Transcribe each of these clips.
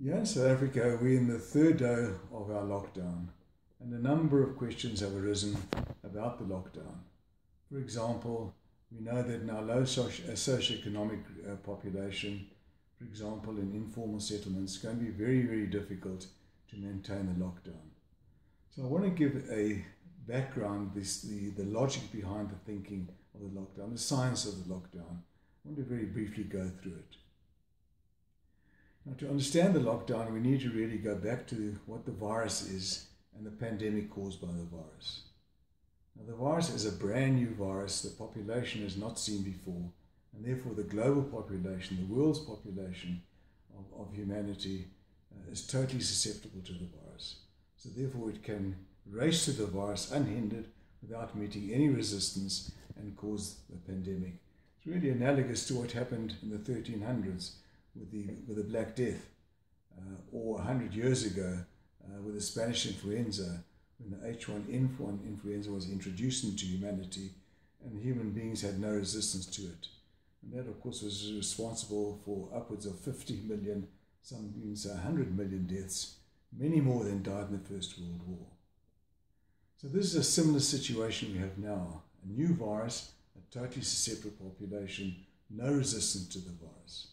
Here in South Africa, we're in the third day of our lockdown, and a number of questions have arisen about the lockdown. For example, we know that in our low socioeconomic population, for example, in informal settlements, it's going to be very, very difficult to maintain the lockdown. So I want to give a background, the logic behind the thinking of the lockdown, the science of the lockdown. I want to very briefly go through it. Now, to understand the lockdown, we need to really go back to what the virus is and the pandemic caused by the virus. Now, the virus is a brand new virus the population has not seen before, and therefore the global population, the world's population of humanity is totally susceptible to the virus. So therefore it can race to the virus unhindered without meeting any resistance and cause the pandemic. It's really analogous to what happened in the 1300s with the Black Death, or 100 years ago with the Spanish influenza, when the H1N1 influenza was introduced into humanity and human beings had no resistance to it. And that, of course, was responsible for upwards of 50 million, some even say 100 million deaths, many more than died in the First World War. So this is a similar situation we have now. A new virus, a totally susceptible population, no resistance to the virus.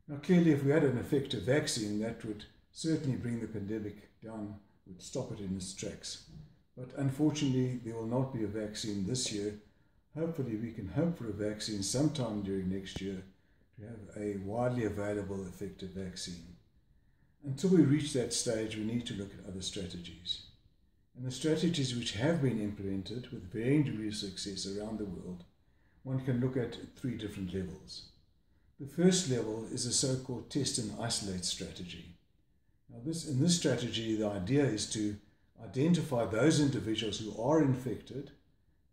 Now clearly, if we had an effective vaccine, that would certainly bring the pandemic down, would stop it in its tracks. But unfortunately, there will not be a vaccine this year. Hopefully we can hope for a vaccine sometime during next year to have a widely available effective vaccine. Until we reach that stage, we need to look at other strategies. And the strategies which have been implemented with varying degrees of success around the world, one can look at three different levels. The first level is a so-called test and isolate strategy. Now in this strategy, the idea is to identify those individuals who are infected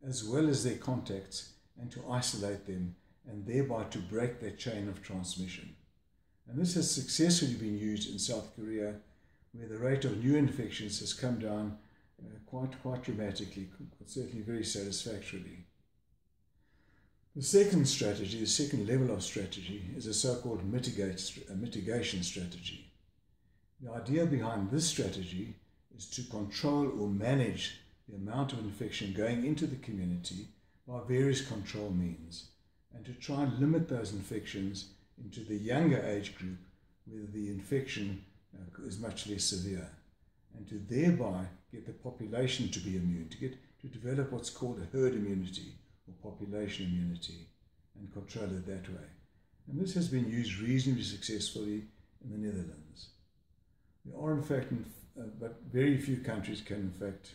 as well as their contacts and to isolate them and thereby to break their chain of transmission. And this has successfully been used in South Korea, where the rate of new infections has come down quite dramatically, certainly very satisfactorily. The second strategy, the second level of strategy, is a so-called mitigation strategy. The idea behind this strategy is to control or manage the amount of infection going into the community by various control means, and to try and limit those infections into the younger age group where the infection is much less severe, and to thereby get the population to be immune, to develop what's called a herd immunity or population immunity, and control it that way. And this has been used reasonably successfully in the Netherlands. There are in fact, but very few countries can in fact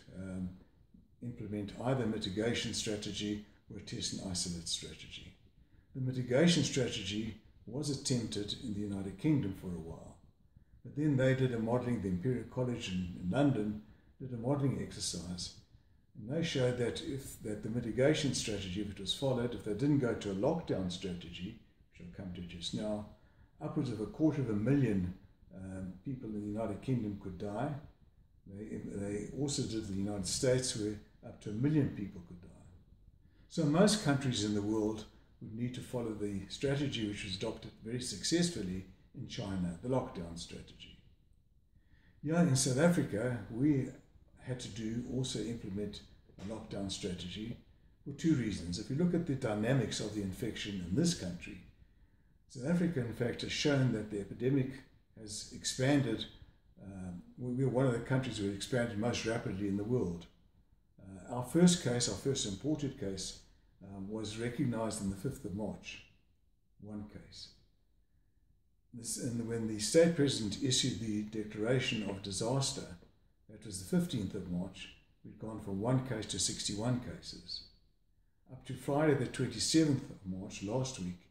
implement either mitigation strategy or a test and isolate strategy. The mitigation strategy was attempted in the United Kingdom for a while, but then they did a modelling, the Imperial College in London did a modelling exercise, and they showed that the mitigation strategy, if it was followed, if they didn't go to a lockdown strategy, which I'll come to just now, upwards of 250,000 people in the United Kingdom could die. They also did the United States, where up to 1 million people could die. So most countries in the world would need to follow the strategy which was adopted very successfully in China, the lockdown strategy. Yeah, in South Africa, we had to also implement a lockdown strategy for two reasons. If you look at the dynamics of the infection in this country, South Africa, in fact, has shown that the epidemic has expanded. We're one of the countries where it expanded most rapidly in the world. Our first imported case, was recognized on the 5th of March, one case. And when the state president issued the declaration of disaster, that was the 15th of March, we'd gone from one case to 61 cases. Up to Friday the 27th of March, last week,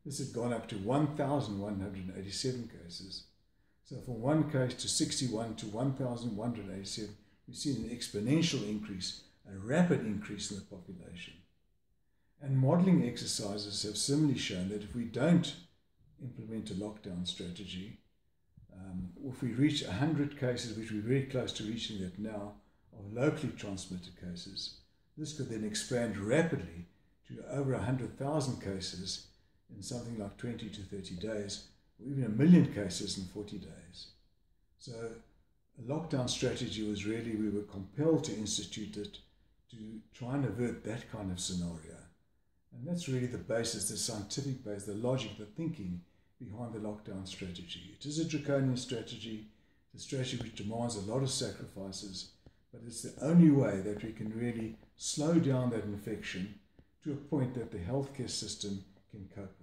this had gone up to 1,187 cases. So from one case to 61 to 1,187, we've seen an exponential increase, a rapid increase in the population. And modelling exercises have similarly shown that if we don't implement a lockdown strategy, if we reach 100 cases, which we're very close to reaching that now, of locally transmitted cases, this could then expand rapidly to over 100,000 cases in something like 20 to 30 days, or even 1 million cases in 40 days. So a lockdown strategy was really, we were compelled to institute it to try and avert that kind of scenario. And that's really the basis, the scientific base, the logic, the thinking behind the lockdown strategy. It is a draconian strategy, a strategy which demands a lot of sacrifices, but it's the only way that we can really slow down that infection to a point that the healthcare system can cope with.